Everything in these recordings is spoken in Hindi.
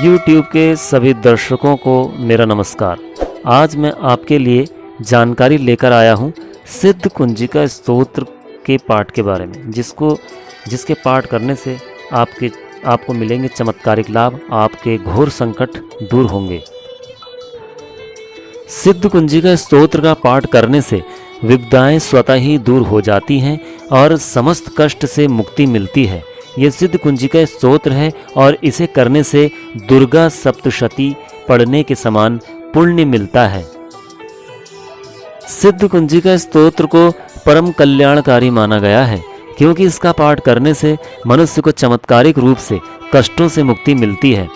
YouTube के सभी दर्शकों को मेरा नमस्कार। आज मैं आपके लिए जानकारी लेकर आया हूँ सिद्ध कुंजिका स्तोत्र के पाठ के बारे में, जिसके पाठ करने से आपको मिलेंगे चमत्कारिक लाभ, आपके घोर संकट दूर होंगे। सिद्ध कुंजिका स्तोत्र का पाठ करने से विपदाएं स्वतः ही दूर हो जाती हैं और समस्त कष्ट से मुक्ति मिलती है। यह सिद्ध कुंजिका स्तोत्र है और इसे करने से दुर्गा सप्तशती पढ़ने के समान पुण्य मिलता है। सिद्ध कुंजिका स्तोत्र को परम कल्याणकारी माना गया है, क्योंकि इसका पाठ करने से मनुष्य को चमत्कारिक रूप से कष्टों से मुक्ति मिलती है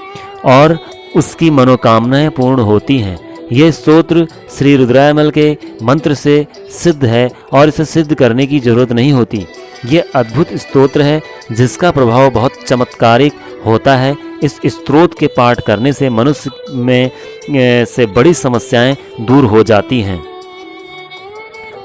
और उसकी मनोकामनाएं पूर्ण होती हैं। यह स्तोत्र श्री रुद्रायमल के मंत्र से सिद्ध है और इसे सिद्ध करने की जरूरत नहीं होती। यह अद्भुत स्तोत्र है जिसका प्रभाव बहुत चमत्कारिक होता है। इस स्तोत्र के पाठ करने से मनुष्य में से बड़ी समस्याएं दूर हो जाती हैं।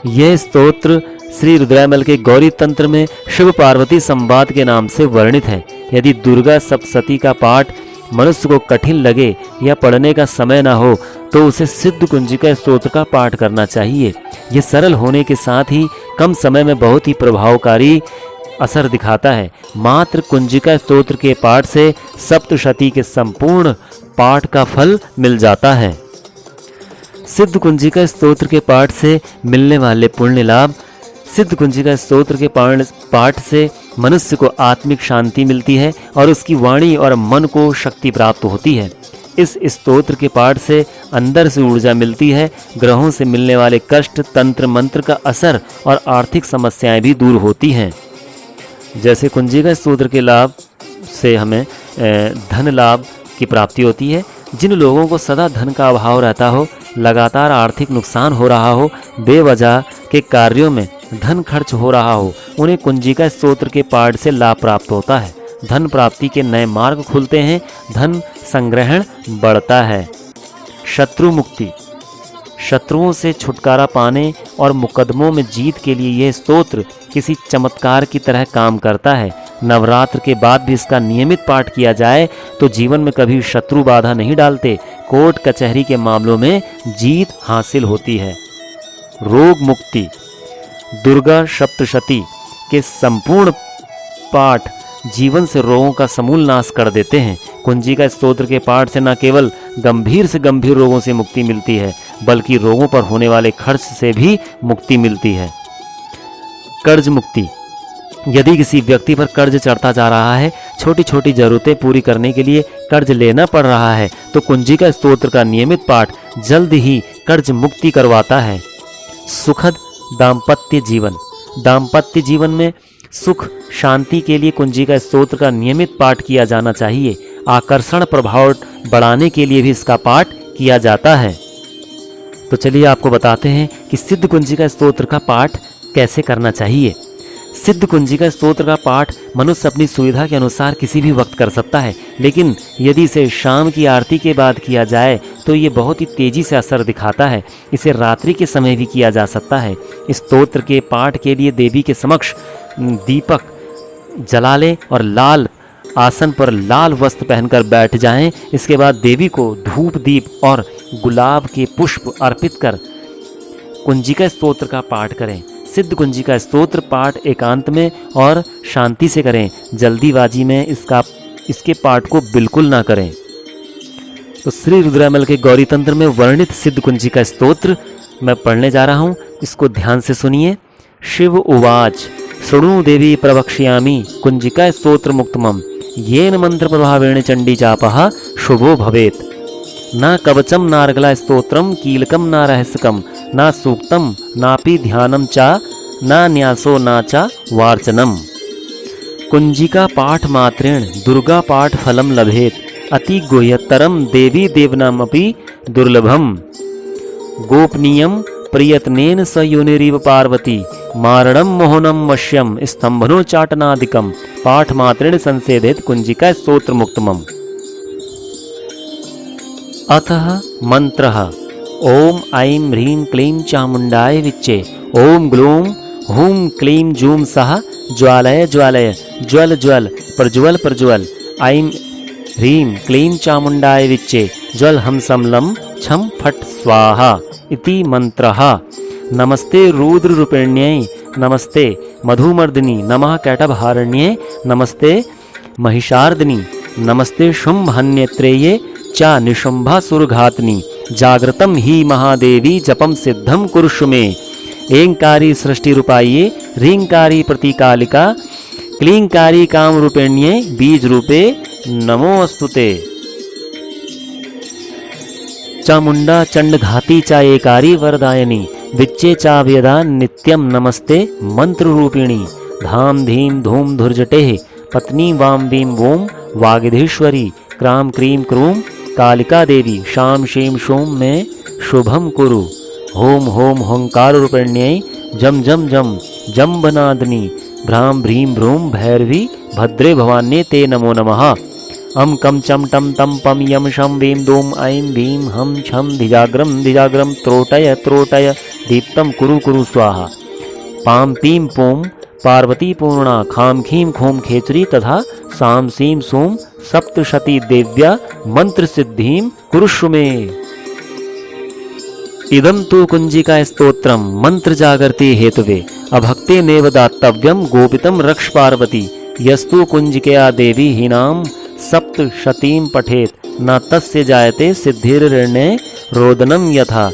यह स्तोत्र श्री रुद्रायमल के गौरी तंत्र में शिव पार्वती संवाद के नाम से वर्णित है। यदि दुर्गा सप्तशती का पाठ मनुष्य को कठिन लगे या पढ़ने का समय ना हो तो उसे सिद्ध कुंजिका स्तोत्र का पाठ करना चाहिए। ये सरल होने के साथ ही कम समय में बहुत ही प्रभावकारी असर दिखाता है। मात्र कुंजिका स्तोत्र के पाठ से सप्तशती के संपूर्ण पाठ का फल मिल जाता है। सिद्ध कुंजिका स्तोत्र के पाठ से मिलने वाले पुण्य लाभ। सिद्ध कुंजिका स्तोत्र के पाठ से मनुष्य को आत्मिक शांति मिलती है और उसकी वाणी और मन को शक्ति प्राप्त होती है। इस स्तोत्र के पाठ से अंदर से ऊर्जा मिलती है। ग्रहों से मिलने वाले कष्ट, तंत्र मंत्र का असर और आर्थिक समस्याएं भी दूर होती हैं। जैसे कुंजिका स्तोत्र के लाभ से हमें धन लाभ की प्राप्ति होती है। जिन लोगों को सदा धन का अभाव रहता हो, लगातार आर्थिक नुकसान हो रहा हो, बेवजह के कार्यों में धन खर्च हो रहा हो, उन्हें कुंजिका स्तोत्र के पाठ से लाभ प्राप्त होता है। धन प्राप्ति के नए मार्ग खुलते हैं, धन संग्रहण बढ़ता है। शत्रु मुक्ति। शत्रुओं से छुटकारा पाने और मुकदमों में जीत के लिए यह स्तोत्र किसी चमत्कार की तरह काम करता है। नवरात्र के बाद भी इसका नियमित पाठ किया जाए तो जीवन में कभी शत्रु बाधा नहीं डालते। कोर्ट कचहरी के मामलों में जीत हासिल होती है। रोग मुक्ति। दुर्गा सप्तशती के संपूर्ण पाठ जीवन से रोगों का समूल नाश कर देते हैं। कुंजिका स्तोत्र के पाठ से न केवल गंभीर से गंभीर रोगों से मुक्ति मिलती है, बल्कि रोगों पर होने वाले खर्च से भी मुक्ति मिलती है। कर्ज मुक्ति। यदि किसी व्यक्ति पर कर्ज चढ़ता जा रहा है, छोटी छोटी जरूरतें पूरी करने के लिए कर्ज लेना पड़ रहा है, तो कुंजिका स्तोत्र का नियमित पाठ जल्द ही कर्ज मुक्ति करवाता है। सुखद दाम्पत्य जीवन। दाम्पत्य जीवन में सुख शांति के लिए कुंजिका स्तोत्र का नियमित पाठ किया जाना चाहिए। आकर्षण प्रभाव बढ़ाने के लिए भी इसका पाठ किया जाता है। तो चलिए आपको बताते हैं कि सिद्ध कुंजिका स्तोत्र का पाठ कैसे करना चाहिए। सिद्ध कुंजिका स्तोत्र का पाठ मनुष्य अपनी सुविधा के अनुसार किसी भी वक्त कर सकता है, लेकिन यदि इसे शाम की आरती के बाद किया जाए तो ये बहुत ही तेजी से असर दिखाता है। इसे रात्रि के समय भी किया जा सकता है। इस स्तोत्र के पाठ के लिए देवी के समक्ष दीपक जला लें और लाल आसन पर लाल वस्त्र पहनकर बैठ जाएं। इसके बाद देवी को धूप दीप और गुलाब के पुष्प अर्पित कर कुंजिका स्तोत्र का पाठ करें। सिद्ध कुंजिका स्तोत्र पाठ एकांत में और शांति से करें। जल्दीबाजी में इसके पाठ को बिल्कुल ना करें। तो श्री रुद्रायमल के गौरी तंत्र में वर्णित सिद्ध कुंजिका स्तोत्र मैं पढ़ने जा रहा हूँ, इसको ध्यान से सुनिए। शिव उवाच शृणु देवी प्रवक्ष्यामि कुंजिका स्तोत्र मुक्तमं येन मंत्र प्रभावेण चंडी जापः शुभो भवेत्। न कवचम नार्गला स्तोत्रम कीलकम न रहस्यकम न सूक्तम नापि ध्यानम चा न न्यासो न चा वार्चनम। कुंजिका पाठ मात्रेण दुर्गा पाठ फलम लभेत अति गुह्यतरम देवी देवनामपि दुर्लभम गोपनीयम प्रयत्नेन स योनिरिव पार्वती मारणम मोहनम वश्यम स्तंभनोच्चाटनादिकम पाठ मात्रेण संसेदेत कुंजिका स्तोत्र मुक्तमम। अतः मंत्रः ओम ऐं ह्रीं क्लीं चामुंडाय विच्चे ओम ग्लूम हूं क्लीं जूं सः ज्वालय ज्वालय ज्वल ज्वल प्रज्वल प्रज्वल ऐं ह्रीं क्लीं चामुंडाय विच्चे ज्वल हंसं लं छं फट् स्वाहा इति मंत्रः। नमस्ते रुद्ररूपिण्यै नमस्ते मधुमर्दिनी नमः कैटभहारण्ये नमस्ते महिषार्दिनी नमस्ते शुंभन्यत्रेये च निशुंभासुरघातनी जागृतं हि महादेवी जपम सिद्धम कुरुषु मे ऐंकारी सृष्टि रूपाये ह्रींकारी प्रतीकालिका क्लींकारी काम रूपिण्ये बीज रूपे नमोस्तुते। चामुंडा चंडघाती चा एकारी वरदायनी विच्चे चा वेदा नित्यम नमस्ते मंत्र रूपिणी धाम धीम धूम धुर्जटे पत्नी वाम Vim वोम वागिधीश्वरी cram cream क्रूम Kalika Devi शाम शीम शोम में शुभम कुरु होम होम होंकार रूपिण्यै जम जम जम जम्बनादनी भ्राम भ्रीम भ्रूम भैरवी भद्रे भवान्ये ते नमो नमः। अम कम चम टम तम पम यम शम वीम दोम ऐं भीम हम छम धिजाग्रम धिजाग्रम त्रोटय त्रोटय दीप्तम कुरु कुरु स्वाहा। पाम पीम पोम पार्वती पूर्णा खाम खीम खोम खेचरी तथा साम सीम सोम सप्तशती देव्या मंत्र सिद्धिम कुरुषु मे। इदं तु कुंजिका स्तोत्रम मंत्र जागर्ति हेतुवे अभक्ते नेव दातव्यम गोपितम रक्ष पार्वती यस्तु कुंजिकया देवी हीनाम सप्तशतीं पठेत न तस्य जायते सिद्धिर्निर्णय रोदनम यथा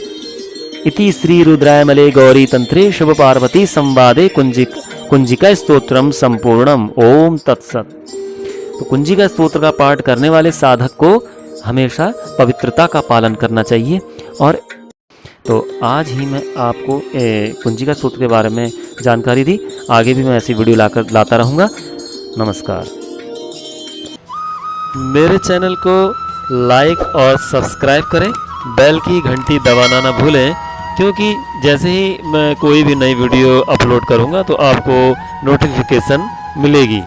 इति श्री रुद्रायमले गौरी तंत्रे शिव पार्वती संवादे कुंजिका स्तोत्रम संपूर्णम। ओम तत्सत। तो कुंजिका स्तोत्र का पाठ करने वाले साधक को हमेशा पवित्रता का पालन करना चाहिए। और तो आज ही मैं आपको कुंजिका स्तोत्र के बारे में जानकारी दी। आगे भी मैं ऐसी वीडियो लाता रहूँगा। नमस्कार। मेरे चैनल को लाइक और सब्सक्राइब करें, बेल की घंटी दबाना ना भूलें, क्योंकि जैसे ही मैं कोई भी नई वीडियो अपलोड करूँगा तो आपको नोटिफिकेशन मिलेगी।